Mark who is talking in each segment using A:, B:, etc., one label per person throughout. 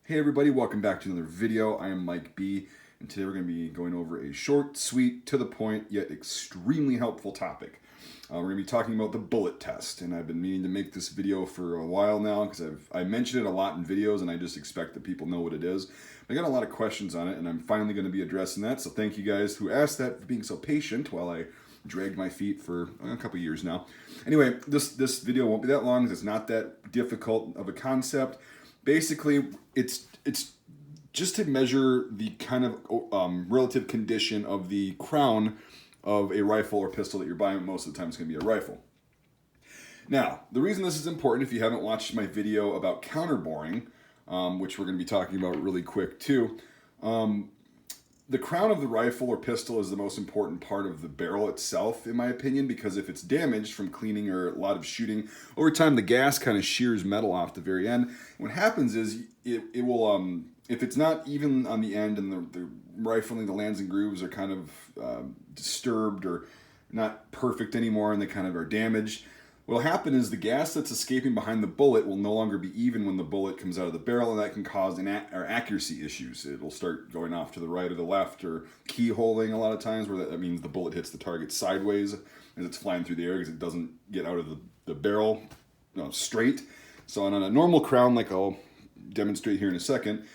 A: Hey everybody, welcome back to another video. I am Mike B, and today we're going to be going over a short, sweet, to the point, yet extremely helpful topic. We're going to be talking about the bullet test, and I've been meaning to make this video for a while now because I mentioned it a lot in videos, and I just expect that people know what it is. I got a lot of questions on it, and I'm finally going to be addressing that, so thank you guys who asked that for being so patient while I dragged my feet for a couple years now. Anyway, this video won't be that long because it's not that difficult of a concept. Basically, it's just to measure the kind of relative condition of the crown of a rifle or pistol that you're buying. Most of the time it's going to be a rifle. Now, the reason this is important, if you haven't watched my video about counterboring, which we're going to be talking about really quick too, the crown of the rifle or pistol is the most important part of the barrel itself, in my opinion, because if it's damaged from cleaning or a lot of shooting, over time the gas kind of shears metal off the very end. What happens is it will, if it's not even on the end and the rifling, the lands and grooves are kind of disturbed or not perfect anymore and they kind of are damaged, what'll happen is the gas that's escaping behind the bullet will no longer be even when the bullet comes out of the barrel, and that can cause accuracy issues. It'll start going off to the right or the left, or keyholing a lot of times, where that means the bullet hits the target sideways as it's flying through the air because it doesn't get out of the barrel straight. So on a normal crown, like I'll demonstrate here in a second,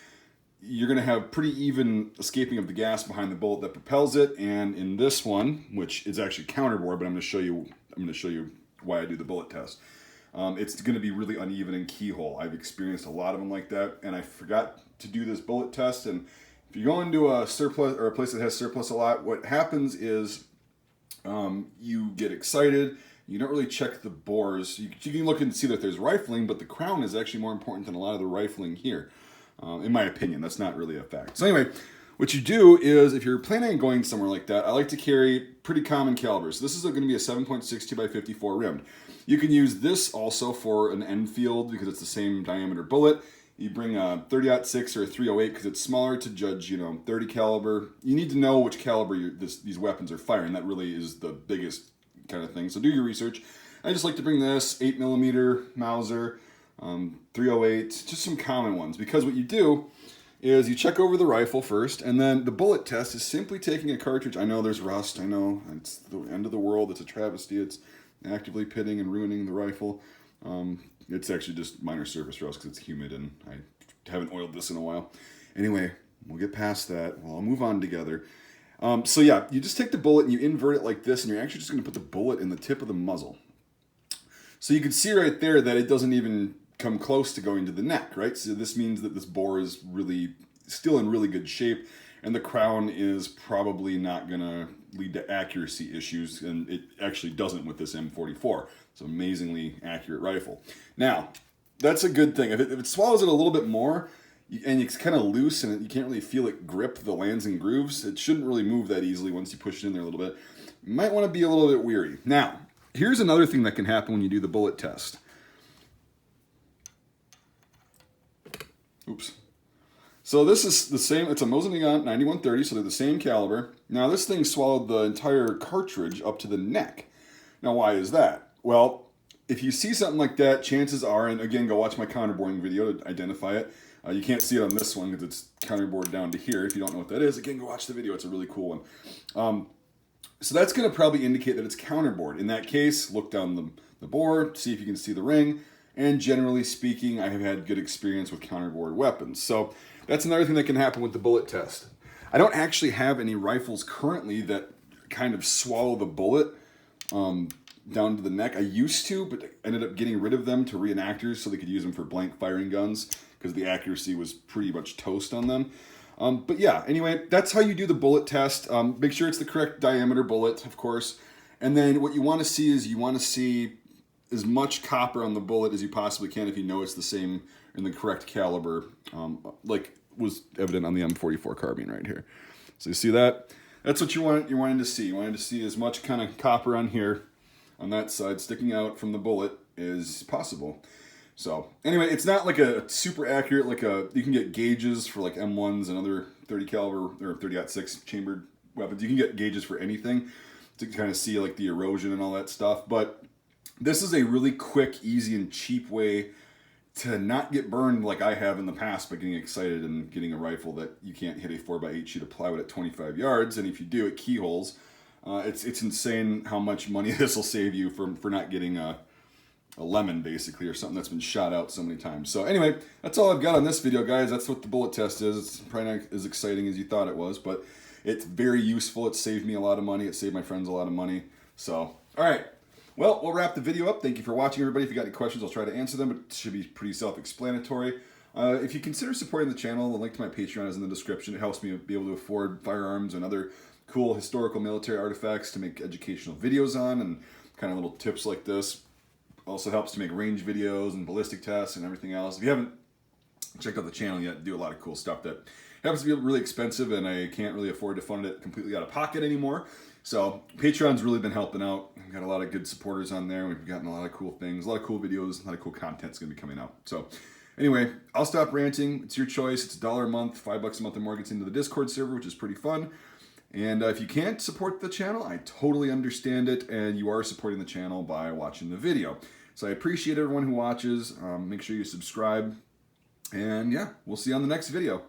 A: you're going to have pretty even escaping of the gas behind the bullet that propels it. And in this one, which is actually counterbore, but I'm going to show you why I do the bullet test. It's going to be really uneven in keyhole. I've experienced a lot of them like that, and I forgot to do this bullet test. And if you go into a surplus or a place that has surplus a lot, what happens is you get excited. You don't really check the bores. You can look and see that there's rifling, but the crown is actually more important than a lot of the rifling here. In my opinion, that's not really a fact. So anyway, what you do is, if you're planning on going somewhere like that, I like to carry pretty common calibers. So this is going to be a 7.62 by 54 rimmed. You can use this also for an Enfield because it's the same diameter bullet. You bring a 30-06 or a 308 because it's smaller to judge, 30 caliber. You need to know which caliber these weapons are firing. That really is the biggest kind of thing. So do your research. I just like to bring this 8mm Mauser, 308, just some common ones, because what you do is you check over the rifle first, and then the bullet test is simply taking a cartridge. I know there's rust. I know it's the end of the world. It's a travesty. It's actively pitting and ruining the rifle. It's actually just minor surface rust because it's humid, and I haven't oiled this in a while. Anyway, we'll get past that. Well, I'll move on together. So yeah, you just take the bullet and you invert it like this, and you're actually just going to put the bullet in the tip of the muzzle. So you can see right there that it doesn't even come close to going to the neck, right? So this means that this bore is really still in really good shape, and the crown is probably not going to lead to accuracy issues, and it actually doesn't with this M44. It's an amazingly accurate rifle. Now, that's a good thing. If it swallows it a little bit more, and it's kind of loose and you can't really feel it grip the lands and grooves, it shouldn't really move that easily once you push it in there a little bit. You might want to be a little bit weary. Now, here's another thing that can happen when you do the bullet test. Oops. So this is the same, it's a Mosin 9130, so they're the same caliber. Now this thing swallowed the entire cartridge up to the neck. Now why is that? Well, if you see something like that, chances are, and again, go watch my counterboring video to identify it. You can't see it on this one because it's counterbored down to here. If you don't know what that is, again, go watch the video. It's a really cool one. So that's going to probably indicate that it's counterbored. In that case, look down the bore, see if you can see the ring. And generally speaking, I have had good experience with counterbored weapons. So that's another thing that can happen with the bullet test. I don't actually have any rifles currently that kind of swallow the bullet down to the neck. I used to, but ended up getting rid of them to reenactors so they could use them for blank firing guns because the accuracy was pretty much toast on them. But yeah, anyway, that's how you do the bullet test. Make sure it's the correct diameter bullet, of course. And then what you want to see is as much copper on the bullet as you possibly can if you know it's the same in the correct caliber, like was evident on the M44 carbine right here. So you see that? That's what you're wanting to see. You wanted to see as much kind of copper on here, on that side, sticking out from the bullet as possible. So anyway, it's not like a super accurate, you can get gauges for like M1s and other 30 caliber or 30-06 chambered weapons. You can get gauges for anything to kind of see like the erosion and all that stuff, but this is a really quick, easy, and cheap way to not get burned like I have in the past by getting excited and getting a rifle that you can't hit a 4x8 sheet of plywood at 25 yards, and if you do, it keyholes. It's insane how much money this will save you for not getting a lemon, basically, or something that's been shot out so many times. So anyway, that's all I've got on this video, guys. That's what the bullet test is. It's probably not as exciting as you thought it was, but it's very useful. It saved me a lot of money. It saved my friends a lot of money. So, all right. Well, we'll wrap the video up. Thank you for watching, everybody. If you got any questions, I'll try to answer them. It should be pretty self-explanatory. If you consider supporting the channel, the link to my Patreon is in the description. It helps me be able to afford firearms and other cool historical military artifacts to make educational videos on, and kind of little tips like this. Also helps to make range videos and ballistic tests and everything else. If you haven't checked out the channel yet, do a lot of cool stuff that happens to be really expensive, and I can't really afford to fund it completely out of pocket anymore. So Patreon's really been helping out. We've got a lot of good supporters on there. We've gotten a lot of cool things, a lot of cool videos, a lot of cool content's going to be coming out. So anyway, I'll stop ranting. It's your choice. It's $1 a month, $5 a month or more gets into the Discord server, which is pretty fun. And if you can't support the channel, I totally understand it, and you are supporting the channel by watching the video. So I appreciate everyone who watches. Make sure you subscribe. And yeah, we'll see you on the next video.